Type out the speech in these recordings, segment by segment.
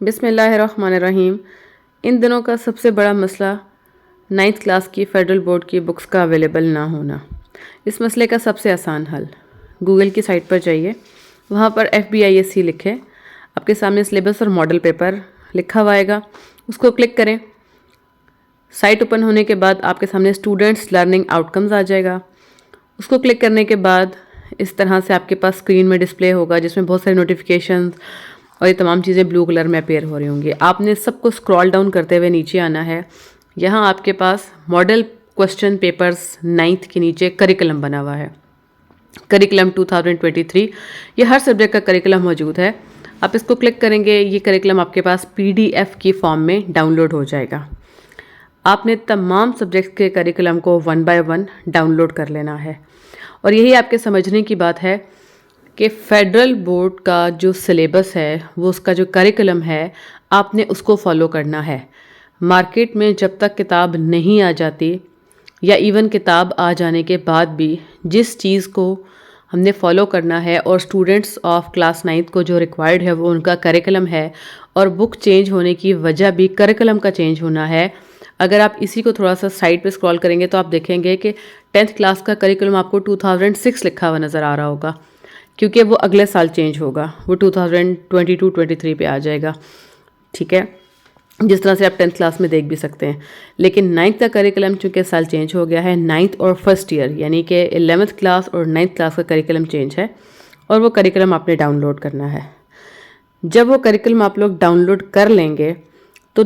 बिस्मिल्लाहिर्रहमानिर्रहीम। इन दिनों का सबसे बड़ा मसला 9th क्लास की फ़ेडरल बोर्ड की बुक्स का अवेलेबल ना होना। इस मसले का सबसे आसान हल, गूगल की साइट पर जाइए, वहाँ पर FBISC लिखें, आपके सामने सिलेबस और मॉडल पेपर लिखा हुआ आएगा, उसको क्लिक करें। साइट ओपन होने के बाद आपके सामने स्टूडेंट्स लर्निंग आउटकम्स आ जाएगा। उसको क्लिक करने के बाद इस तरह से आपके पास स्क्रीन में डिस्प्ले होगा जिसमें बहुत सारी नोटिफिकेशंस और ये तमाम चीज़ें ब्लू कलर में अपेयर हो रही होंगी। आपने सबको स्क्रॉल डाउन करते हुए नीचे आना है। यहाँ आपके पास मॉडल क्वेश्चन पेपर्स 9th के नीचे करिकुलम बना हुआ है, करिकुलम 2023। ये हर सब्जेक्ट का करिकुलम मौजूद है। आप इसको क्लिक करेंगे, ये करिकुलम आपके पास PDF की फॉर्म में डाउनलोड हो जाएगा। आपने तमाम सब्जेक्ट के करिकुलम को 1 बाय 1 डाउनलोड कर लेना है। और यही आपके समझने की बात है कि फेडरल बोर्ड का जो सिलेबस है, वो उसका जो करिकुलम है, आपने उसको फॉलो करना है। मार्केट में जब तक किताब नहीं आ जाती या इवन किताब आ जाने के बाद भी जिस चीज़ को हमने फॉलो करना है और स्टूडेंट्स ऑफ क्लास 9th को जो रिक्वायर्ड है वो उनका करिकुलम है, और बुक चेंज होने की वजह भी करिकुलम का चेंज होना है। अगर आप इसी को थोड़ा सा साइड पे स्क्रॉल करेंगे तो आप देखेंगे कि 10th क्लास का करिकुलम आपको 2006 लिखा हुआ नज़र आ रहा होगा, क्योंकि वो अगले साल चेंज होगा, वो 2022-23 पे आ जाएगा। ठीक है, जिस तरह से आप 10th क्लास में देख भी सकते हैं। लेकिन 9th का करिकुलम चूँकि साल चेंज हो गया है, 9th और फर्स्ट ईयर यानी कि 11th क्लास और 9th क्लास का करिकुलम चेंज है, और वो करिकुलम आपने डाउनलोड करना है। जब वो करिकुलम आप लोग डाउनलोड कर लेंगे तो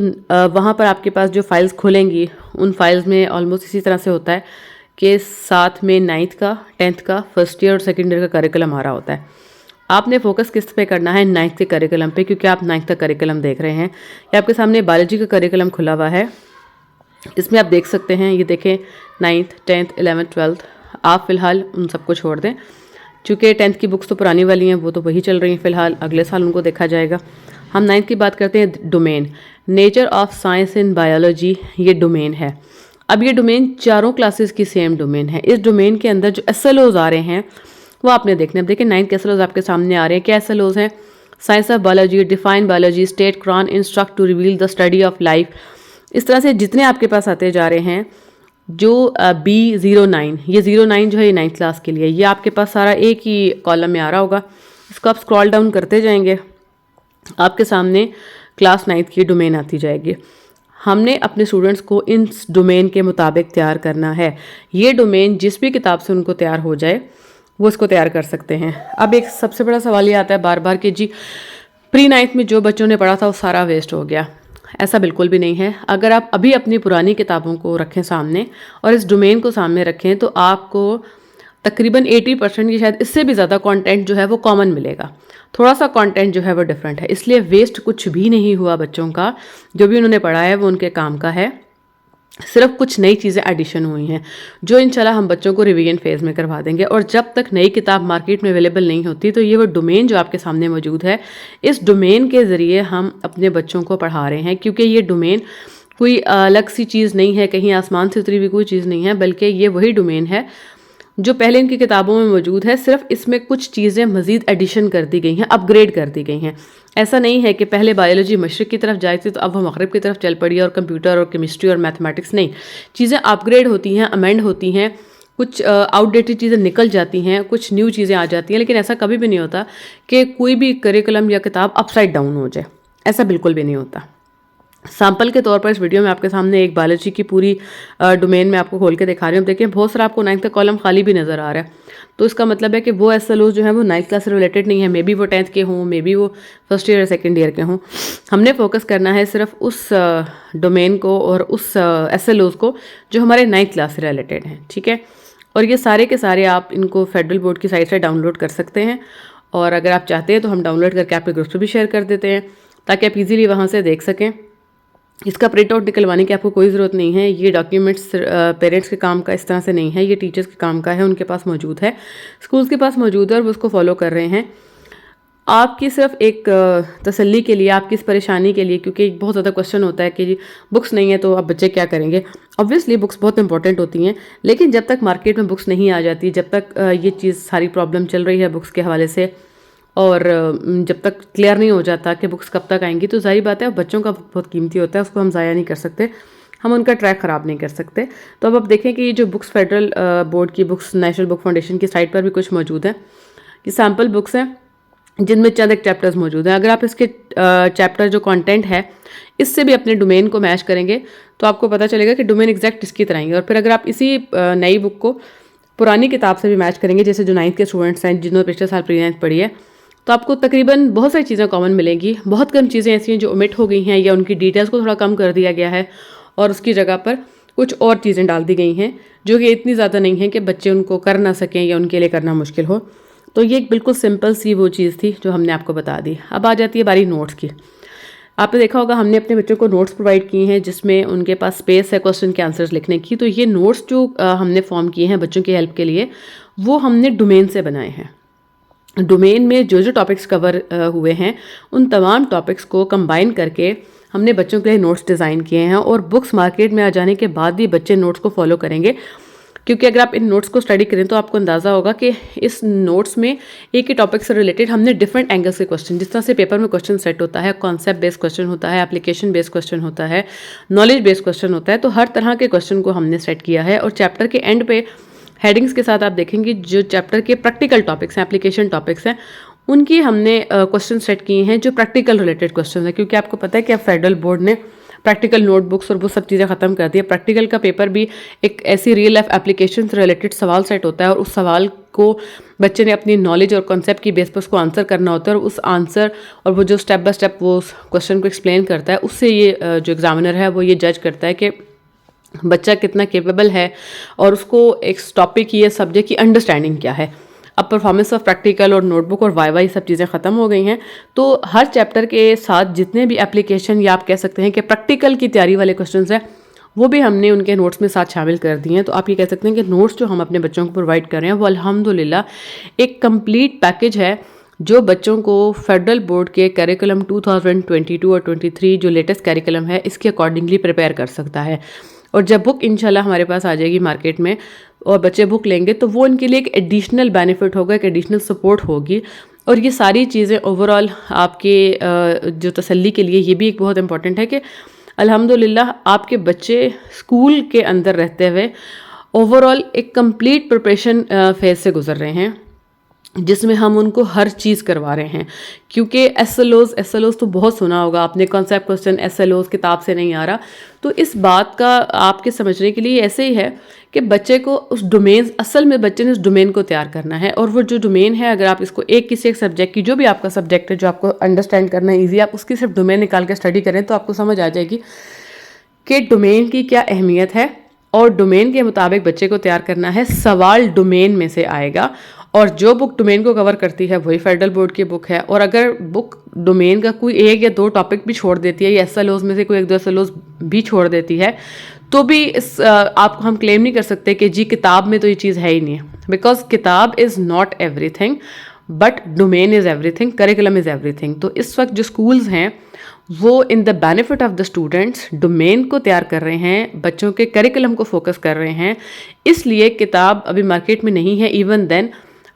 वहाँ पर आपके पास जो फाइल्स खुलेंगी, उन फाइल्स में ऑलमोस्ट इसी तरह से होता है कि साथ में 9th का, 10th का, फर्स्ट ईयर और सेकेंड ईयर का करिकुलम आ रहा होता है। आपने फोकस किस पे करना है? 9th के करिकुलम पे, क्योंकि आप 9th का करिकुलम देख रहे हैं। ये आपके सामने बायोलॉजी का करिकुलम खुला हुआ है। इसमें आप देख सकते हैं, ये देखें 9th, 10th, 11th, 12th। आप फ़िलहाल उन सबको छोड़ दें, चूँकि 10th की बुक्स तो पुरानी वाली हैं, वो तो वही चल रही हैं फ़िलहाल, अगले साल उनको देखा जाएगा। हम 9th की बात करते हैं। Domain, nature of science in biology, ये डोमेन है। अब ये डोमेन चारों क्लासेस की सेम डोमेन है। इस डोमेन के अंदर जो SLOs आ रहे हैं वो आपने देखने। अब देखिए 9th के SLOs आपके सामने आ रहे हैं। क्या SLOs हैं? Science of biology, define biology, state crown, instruct to reveal the study of life. इस तरह से जितने आपके पास आते जा रहे हैं। जो B09, ये 09 जो है ये 9th क्लास के लिए, ये आपके पास सारा एक ही कॉलम में आ रहा होगा। इसको आप स्क्रॉल डाउन करते जाएंगे, आपके सामने क्लास 9th की डोमेन आती जाएगी। हमने अपने स्टूडेंट्स को इन डोमेन के मुताबिक तैयार करना है। ये डोमेन जिस भी किताब से उनको तैयार हो जाए वो इसको तैयार कर सकते हैं। अब एक सबसे बड़ा सवाल ये आता है बार बार कि जी प्री 9th में जो बच्चों ने पढ़ा था वो सारा वेस्ट हो गया। ऐसा बिल्कुल भी नहीं है। अगर आप अभी अपनी पुरानी किताबों को रखें सामने और इस डोमेन को सामने रखें तो आपको तकरीबन 80% की, शायद इससे भी ज़्यादा कंटेंट जो है वो कॉमन मिलेगा। थोड़ा सा कंटेंट जो है वो डिफरेंट है, इसलिए वेस्ट कुछ भी नहीं हुआ बच्चों का। जो भी उन्होंने पढ़ा है वो उनके काम का है। सिर्फ कुछ नई चीज़ें एडिशन हुई हैं जो इंशाल्लाह हम बच्चों को रिवीजन फेज़ में करवा देंगे। और जब तक नई किताब मार्केट में अवेलेबल नहीं होती तो ये वो डोमेन जो आपके सामने मौजूद है, इस डोमेन के ज़रिए हम अपने बच्चों को पढ़ा रहे हैं। क्योंकि ये डोमेन कोई अलग सी चीज़ नहीं है, कहीं आसमान से उतरी हुई कोई चीज़ नहीं है, बल्कि ये वही डोमेन है जो पहले इनकी किताबों में मौजूद है। सिर्फ इसमें कुछ चीज़ें मज़ीद एडिशन कर दी गई हैं, अपग्रेड कर दी गई हैं। ऐसा नहीं है कि पहले बायोलॉजी मशरिक़ की तरफ जाती थी तो अब वो मगरिब की तरफ चल पड़ी और कंप्यूटर और केमिस्ट्री और मैथमेटिक्स नहीं। चीज़ें अपग्रेड होती हैं, अमेंड होती हैं, कुछ आउटडेटेड चीज़ें निकल जाती हैं, कुछ न्यू चीज़ें आ जाती हैं। लेकिन ऐसा कभी भी नहीं होता कि कोई भी करिकुलम या किताब अपसाइड डाउन हो जाए, ऐसा बिल्कुल भी नहीं होता। सैम्पल के तौर पर इस वीडियो में आपके सामने एक बायोलॉजी की पूरी डोमेन में आपको खोल के दिखा रही हूँ। देखिए बहुत सारा आपको 9th का कॉलम खाली भी नज़र आ रहा है, तो इसका मतलब है कि वो SLOs जो है वो 9th क्लास से रिलेटेड नहीं है। मे बी वो 10th के हों, मे बी वो फर्स्ट ईयर या सेकेंड ईयर के हों। हमने फोकस करना है सिर्फ उस डोमेन को और उस SLOs को जो हमारे 9th क्लास से रिलेटेड हैं। ठीक है, और ये सारे के सारे आप इनको फेडरल बोर्ड की साइट से डाउनलोड कर सकते हैं। और अगर आप चाहते हैं तो हम डाउनलोड करके आपके ग्रुप से भी शेयर कर देते हैं ताकि आप इजीली वहाँ से देख सकें। इसका प्रिंट आउट निकलवाने की आपको कोई ज़रूरत नहीं है। ये डॉक्यूमेंट्स पेरेंट्स के काम का इस तरह से नहीं है, ये टीचर्स के काम का है, उनके पास मौजूद है, स्कूल्स के पास मौजूद है और वो उसको फॉलो कर रहे हैं। आपकी सिर्फ एक तसल्ली के लिए, आपकी इस परेशानी के लिए, क्योंकि बहुत ज़्यादा क्वेश्चन होता है कि जी बुक्स नहीं है तो अब बच्चे क्या करेंगे। ऑब्वियसली बुक्स बहुत इंपॉर्टेंट होती हैं, लेकिन जब तक मार्केट में बुक्स नहीं आ जाती, जब तक ये चीज़ सारी प्रॉब्लम चल रही है बुक्स के हवाले से और जब तक क्लियर नहीं हो जाता कि बुक्स कब तक आएंगी, तो जाहिर बात है बच्चों का बहुत कीमती होता है, उसको हम ज़ाया नहीं कर सकते, हम उनका ट्रैक ख़राब नहीं कर सकते। तो अब आप देखें कि ये जो बुक्स फेडरल बोर्ड की बुक्स नेशनल बुक फाउंडेशन की साइट पर भी कुछ मौजूद हैं, कि सैम्पल बुक्स हैं जिनमें चंद एक चैप्टर्स मौजूद हैं। अगर आप इसके चैप्टर जो कंटेंट है इससे भी अपने डोमेन को मैच करेंगे तो आपको पता चलेगा कि डोमेन एग्जैक्ट इसकी तरह ही है। और फिर अगर आप इसी नई बुक को पुरानी किताब से भी मैच करेंगे, जैसे जो 9th के स्टूडेंट्स हैं जिन्होंने पिछले साल प्री 9th पढ़ी है, तो आपको तकरीबन बहुत सारी चीज़ें कॉमन मिलेंगी। बहुत कम चीज़ें ऐसी हैं जो ओमिट हो गई हैं या उनकी डिटेल्स को थोड़ा कम कर दिया गया है और उसकी जगह पर कुछ और चीज़ें डाल दी गई हैं जो कि इतनी ज़्यादा नहीं हैं कि बच्चे उनको कर ना सकें या उनके लिए करना मुश्किल हो। तो ये एक बिल्कुल सिंपल सी वो चीज़ थी जो हमने आपको बता दी। अब आ जाती है बारी नोट्स की। आपने देखा होगा हमने अपने बच्चों को नोट्स प्रोवाइड किए हैं जिसमें उनके पास स्पेस है क्वेश्चन के आंसर्स लिखने की। तो ये नोट्स जो हमने फॉर्म किए हैं बच्चों की हेल्प के लिए, वो हमने डोमेन से बनाए हैं। डोमेन में जो जो टॉपिक्स कवर हुए हैं उन तमाम टॉपिक्स को कंबाइन करके हमने बच्चों के लिए नोट्स डिज़ाइन किए हैं। और बुक्स मार्केट में आ जाने के बाद भी बच्चे नोट्स को फॉलो करेंगे, क्योंकि अगर आप इन नोट्स को स्टडी करें तो आपको अंदाज़ा होगा कि इस नोट्स में एक ही टॉपिक से रिलेटेड हमने डिफरेंट एंगल्स के क्वेश्चन, जिस तरह से पेपर में क्वेश्चन सेट होता है, कॉन्सेप्ट बेस्ड क्वेश्चन होता है, एप्लीकेशन बेस्ड क्वेश्चन होता है, नॉलेज बेस्ड क्वेश्चन होता है, तो हर तरह के क्वेश्चन को हमने सेट किया है। और चैप्टर के एंड पे हेडिंग्स के साथ आप देखेंगे जो चैप्टर के प्रैक्टिकल टॉपिक्स हैं, एप्लीकेशन टॉपिक्स हैं, उनकी हमने क्वेश्चन सेट किए हैं जो प्रैक्टिकल रिलेटेड क्वेश्चन है। क्योंकि आपको पता है कि अब फेडरल बोर्ड ने प्रैक्टिकल नोटबुक्स और वो सब चीज़ें ख़त्म कर दी है। प्रैक्टिकल का पेपर भी एक ऐसी रियल लाइफ एप्लीकेशन से रिलेटेड सवाल सेट होता है और उस सवाल को बच्चे ने अपनी नॉलेज और कॉन्सेप्ट की बेस पर उसको आंसर करना होता है। और उस आंसर और वो जो स्टेप बाय स्टेप वो उस क्वेश्चन को एक्सप्लेन करता है, उससे ये जो एग्जामिनर है वो ये जज करता है कि बच्चा कितना केपेबल है और उसको एक टॉपिक की या सब्जेक्ट की अंडरस्टैंडिंग क्या है। अब परफॉर्मेंस ऑफ प्रैक्टिकल और नोटबुक और वाइवा ये सब चीज़ें ख़त्म हो गई हैं, तो हर चैप्टर के साथ जितने भी एप्लीकेशन या आप कह सकते हैं कि प्रैक्टिकल की तैयारी वाले क्वेश्चंस हैं वो भी हमने उनके नोट्स में साथ शामिल कर दिए हैं। तो आप ये कह सकते हैं कि नोट्स जो हम अपने बच्चों को प्रोवाइड कर रहे हैं वो अल्हम्दुलिल्लाह एक कंप्लीट पैकेज है जो बच्चों को फेडरल बोर्ड के करिकुलम 2022 और 23 जो लेटेस्ट करिकुलम है इसके अकॉर्डिंगली प्रिपेयर कर सकता है। और जब बुक इंशाल्लाह हमारे पास आ जाएगी मार्केट में और बच्चे बुक लेंगे तो वो उनके लिए एक एडिशनल बेनिफिट होगा, एक एडिशनल सपोर्ट होगी। और ये सारी चीज़ें ओवरऑल आपके जो तसल्ली के लिए ये भी एक बहुत इंपॉर्टेंट है कि अल्हम्दुलिल्लाह आपके बच्चे स्कूल के अंदर रहते हुए ओवरऑल एक कंप्लीट प्रिपरेशन फेज से गुजर रहे हैं जिसमें हम उनको हर चीज़ करवा रहे हैं। क्योंकि एसएलओज तो बहुत सुना होगा आपने, कॉन्सेप्ट क्वेश्चन एसएलओज किताब से नहीं आ रहा। तो इस बात का आपके समझने के लिए ऐसे ही है कि बच्चे को उस डोमेन, असल में बच्चे ने उस डोमेन को तैयार करना है। और वो जो डोमेन है, अगर आप इसको किसी एक सब्जेक्ट की, जो भी आपका सब्जेक्ट है जो आपको अंडरस्टैंड करना है ईजी, आप उसकी सिर्फ डोमेन निकाल के स्टडी करें तो आपको समझ आ जाएगी कि डोमेन की क्या अहमियत है। और डोमेन के मुताबिक बच्चे को तैयार करना है। सवाल डोमेन में से आएगा और जो बुक डोमेन को कवर करती है वही फेडरल बोर्ड की बुक है। और अगर बुक डोमेन का कोई एक या दो टॉपिक भी छोड़ देती है या एसएलओज में से कोई एक दो एसएलओज भी छोड़ देती है तो भी आपको हम क्लेम नहीं कर सकते कि जी किताब में तो ये चीज़ है ही नहीं है। बिकॉज किताब is not everything but domain is everything, curriculum is everything. तो इस वक्त जो स्कूल्स हैं वो in the benefit of the students domain को तैयार कर रहे हैं, बच्चों के करिकुलम को फोकस कर रहे हैं। इसलिए किताब अभी मार्केट में नहीं है। इवन देन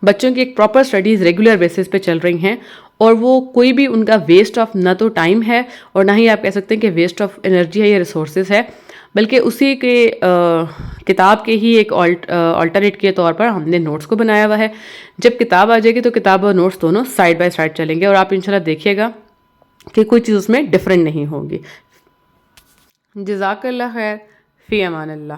बच्चों की एक प्रॉपर स्टडीज़ रेगुलर बेसिस पे चल रही हैं और वो कोई भी उनका वेस्ट ऑफ ना तो टाइम है और ना ही आप कह सकते हैं कि वेस्ट ऑफ एनर्जी है या रिसोर्सेज है, बल्कि उसी के किताब के ही एक ऑल्टरनेट के तौर पर हमने नोट्स को बनाया हुआ है। जब किताब आ जाएगी तो किताब और नोट्स दोनों साइड बाय साइड चलेंगे और आप इंशाल्लाह देखिएगा कि कोई चीज़ उसमें डिफरेंट नहीं होगी। जज़ाकल्लाह खैर, फ़ी अमान अल्लाह।